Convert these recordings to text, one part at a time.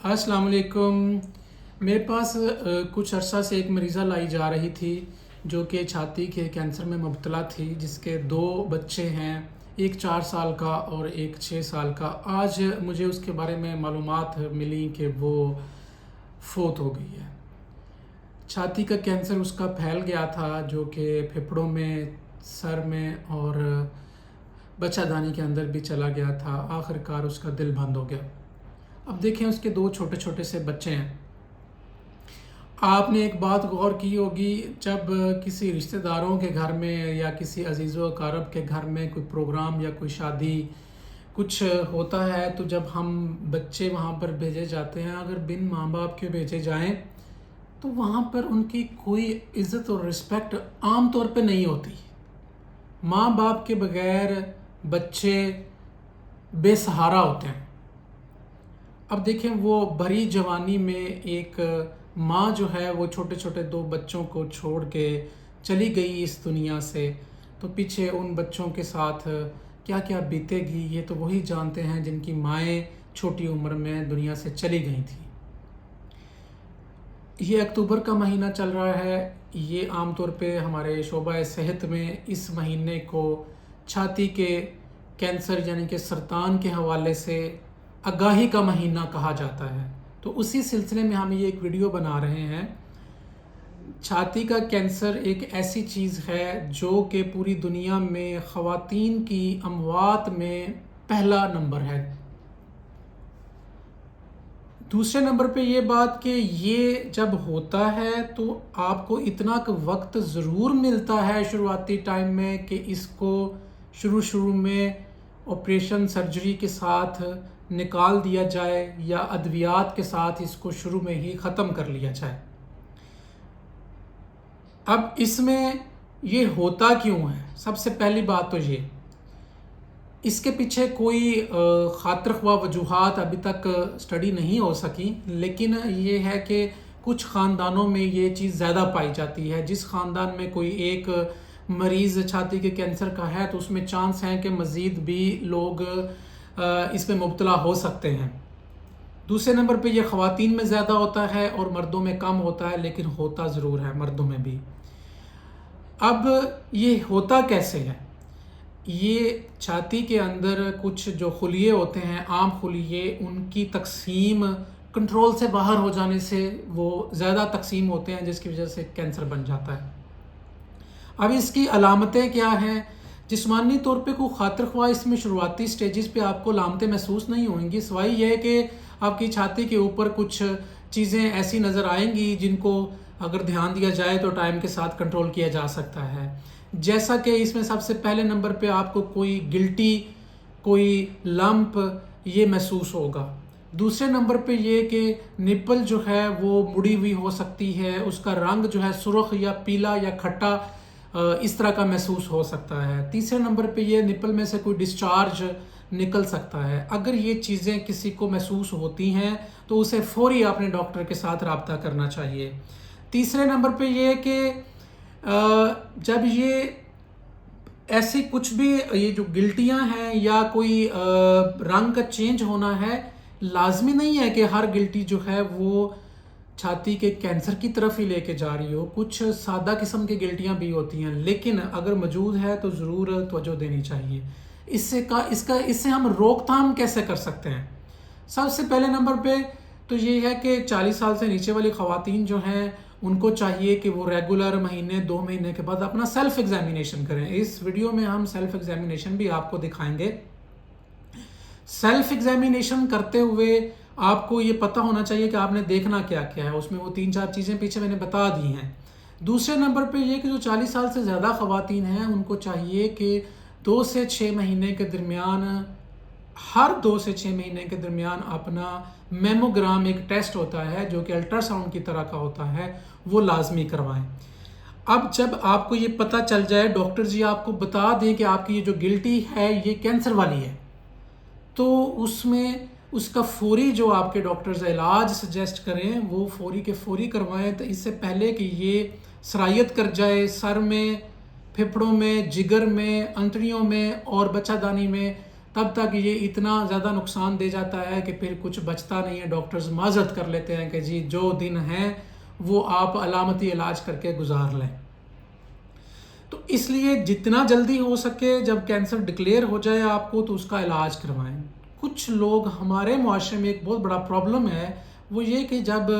السلام علیکم۔ میرے پاس کچھ عرصہ سے ایک مریضہ لائی جا رہی تھی جو کہ چھاتی کے کینسر میں مبتلا تھی، جس کے 2 بچے ہیں، ایک 4 سال کا اور ایک 6 سال کا۔ آج مجھے اس کے بارے میں معلومات ملی کہ وہ فوت ہو گئی ہے۔ چھاتی کا کینسر اس کا پھیل گیا تھا جو کہ پھیپھڑوں میں، سر میں اور بچہ دانی کے اندر بھی چلا گیا تھا۔ آخر کار اس کا دل بند ہو گیا۔ اب دیکھیں اس کے 2 چھوٹے چھوٹے سے بچے ہیں۔ آپ نے ایک بات غور کی ہوگی، جب کسی رشتہ داروں کے گھر میں یا کسی عزیز و اقارب کے گھر میں کوئی پروگرام یا کوئی شادی کچھ ہوتا ہے تو جب ہم بچے وہاں پر بھیجے جاتے ہیں، اگر بن ماں باپ کے بھیجے جائیں تو وہاں پر ان کی کوئی عزت اور رسپیکٹ عام طور پہ نہیں ہوتی۔ ماں باپ کے بغیر بچے بے سہارا ہوتے ہیں۔ اب دیکھیں وہ بھری جوانی میں ایک ماں جو ہے وہ چھوٹے چھوٹے 2 بچوں کو چھوڑ کے چلی گئی اس دنیا سے، تو پیچھے ان بچوں کے ساتھ کیا کیا بیتے گی یہ تو وہی جانتے ہیں جن کی مائیں چھوٹی عمر میں دنیا سے چلی گئی تھیں۔ یہ اکتوبر کا مہینہ چل رہا ہے۔ یہ عام طور پہ ہمارے شعبہ صحت میں اس مہینے کو چھاتی کے کینسر یعنی کہ سرطان کے حوالے سے آگاہی کا مہینہ کہا جاتا ہے۔ تو اسی سلسلے میں ہم یہ ایک ویڈیو بنا رہے ہیں۔ چھاتی کا کینسر ایک ایسی چیز ہے جو کہ پوری دنیا میں خواتین کی اموات میں پہلا نمبر ہے۔ دوسرے نمبر پہ یہ بات کہ یہ جب ہوتا ہے تو آپ کو اتنا وقت ضرور ملتا ہے شروعاتی ٹائم میں کہ اس کو شروع میں آپریشن سرجری کے ساتھ نکال دیا جائے یا ادویات کے ساتھ اس کو شروع میں ہی ختم کر لیا جائے۔ اب اس میں یہ ہوتا کیوں ہے؟ سب سے پہلی بات تو یہ، اس کے پیچھے کوئی خاطر خواہ وجوہات ابھی تک سٹڈی نہیں ہو سکی، لیکن یہ ہے کہ کچھ خاندانوں میں یہ چیز زیادہ پائی جاتی ہے۔ جس خاندان میں کوئی ایک مریض چھاتی کے کینسر کا ہے تو اس میں چانس ہیں کہ مزید بھی لوگ اس میں مبتلا ہو سکتے ہیں۔ دوسرے نمبر پہ یہ خواتین میں زیادہ ہوتا ہے اور مردوں میں کم ہوتا ہے، لیکن ہوتا ضرور ہے مردوں میں بھی۔ اب یہ ہوتا کیسے ہے؟ یہ چھاتی کے اندر کچھ جو خلیے ہوتے ہیں، عام خلیے، ان کی تقسیم کنٹرول سے باہر ہو جانے سے وہ زیادہ تقسیم ہوتے ہیں، جس کی وجہ سے کینسر بن جاتا ہے۔ اب اس کی علامتیں کیا ہیں؟ جسمانی طور پہ کوئی خاطر خواہ اس میں شروعاتی سٹیجز پہ آپ کو علامتیں محسوس نہیں ہوں گی، سوائے یہ کہ آپ کی چھاتی کے اوپر کچھ چیزیں ایسی نظر آئیں گی جن کو اگر دھیان دیا جائے تو ٹائم کے ساتھ کنٹرول کیا جا سکتا ہے۔ جیسا کہ اس میں سب سے پہلے نمبر پہ آپ کو کوئی گلٹی، کوئی لمپ یہ محسوس ہوگا۔ دوسرے نمبر پہ یہ کہ نپل جو ہے وہ مڑی ہوئی ہو سکتی ہے، اس کا رنگ جو ہے سرخ یا پیلا یا کھٹا اس طرح کا محسوس ہو سکتا ہے۔ تیسرے نمبر پہ یہ نپل میں سے کوئی ڈسچارج نکل سکتا ہے۔ اگر یہ چیزیں کسی کو محسوس ہوتی ہیں تو اسے فوری اپنے ڈاکٹر کے ساتھ رابطہ کرنا چاہیے۔ تیسرے نمبر پہ یہ کہ جب یہ ایسی کچھ بھی یہ جو گلٹیاں ہیں یا کوئی رنگ کا چینج ہونا ہے، لازمی نہیں ہے کہ ہر گلٹی جو ہے وہ چھاتی کے کینسر کی طرف ہی لے کے جا رہی ہو۔ کچھ سادہ قسم کی گلٹیاں بھی ہوتی ہیں، لیکن اگر موجود ہے تو ضرور توجہ دینی چاہیے۔ اس سے ہم روک تھام کیسے کر سکتے ہیں؟ سب سے پہلے نمبر پہ تو یہ ہے کہ 40 سال سے نیچے والی خواتین جو ہیں ان کو چاہیے کہ وہ ریگولر مہینے 2 مہینے کے بعد اپنا سیلف ایگزامینیشن کریں۔ اس ویڈیو میں ہم سیلف ایگزامینیشن بھی آپ کو دکھائیں گے۔ سیلف ایگزامینیشن کرتے ہوئے آپ کو یہ پتہ ہونا چاہیے کہ آپ نے دیکھنا کیا کیا ہے، اس میں وہ 3-4 چیزیں پیچھے میں نے بتا دی ہیں۔ دوسرے نمبر پہ یہ کہ جو 40 سال سے زیادہ خواتین ہیں ان کو چاہیے کہ 2 سے 6 مہینے کے درمیان، ہر 2 سے 6 مہینے کے درمیان اپنا میموگرام ایک ٹیسٹ ہوتا ہے جو کہ الٹرا ساؤنڈ کی طرح کا ہوتا ہے، وہ لازمی کروائیں۔ اب جب آپ کو یہ پتہ چل جائے، ڈاکٹر جی آپ کو بتا دیں کہ آپ کی یہ جو گلٹی ہے یہ کینسر والی ہے، تو اس میں اس کا فوری جو آپ کے ڈاکٹرز علاج سجیسٹ کریں وہ فوری کے فوری کروائیں، تو اس سے پہلے کہ یہ سرایت کر جائے سر میں، پھیپھڑوں میں، جگر میں، انتڑیوں میں اور بچہ دانی میں، تب تک یہ اتنا زیادہ نقصان دے جاتا ہے کہ پھر کچھ بچتا نہیں ہے. ڈاکٹرز معذرت کر لیتے ہیں کہ جی جو دن ہیں وہ آپ علامتی علاج کر کے گزار لیں. تو اس لیے جتنا جلدی ہو سکے جب کینسر ڈکلیئر ہو جائے آپ کو تو اس کا علاج کروائیں. کچھ لوگ ہمارے معاشرے میں ایک بہت بڑا پرابلم ہے، وہ یہ کہ جب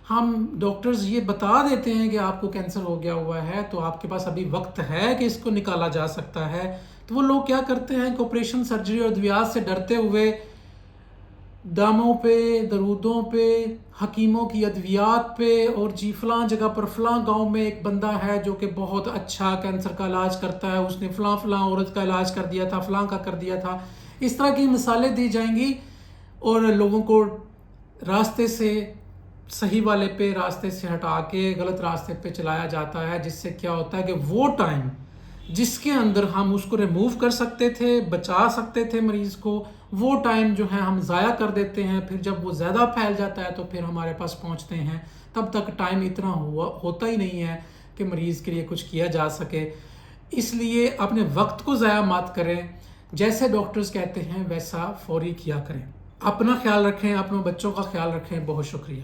ہم ڈاکٹرز یہ بتا دیتے ہیں کہ آپ کو کینسر ہو گیا ہوا ہے تو آپ کے پاس ابھی وقت ہے کہ اس کو نکالا جا سکتا ہے، تو وہ لوگ کیا کرتے ہیں کہ آپریشن، سرجری اور ادویات سے ڈرتے ہوئے داموں پہ، درودوں پہ، حکیموں کی ادویات پہ، اور جی فلاں جگہ پر فلاں گاؤں میں ایک بندہ ہے جو کہ بہت اچھا کینسر کا علاج کرتا ہے، اس نے فلاں فلاں عورت کا علاج کر دیا تھا، فلاں کا کر دیا تھا. اس طرح کی مثالیں دی جائیں گی اور لوگوں کو راستے سے، صحیح والے پہ راستے سے ہٹا کے غلط راستے پہ چلایا جاتا ہے، جس سے کیا ہوتا ہے کہ وہ ٹائم جس کے اندر ہم اس کو ریموو کر سکتے تھے، بچا سکتے تھے مریض کو، وہ ٹائم جو ہے ہم ضائع کر دیتے ہیں. پھر جب وہ زیادہ پھیل جاتا ہے تو پھر ہمارے پاس پہنچتے ہیں، تب تک ٹائم اتنا ہوتا ہی نہیں ہے کہ مریض کے لیے کچھ کیا جا سکے. اس لیے اپنے وقت کو ضائع مت کریں، جیسے ڈاکٹرز کہتے ہیں ویسا فوری کیا کریں. اپنا خیال رکھیں، اپنے بچوں کا خیال رکھیں. بہت شکریہ.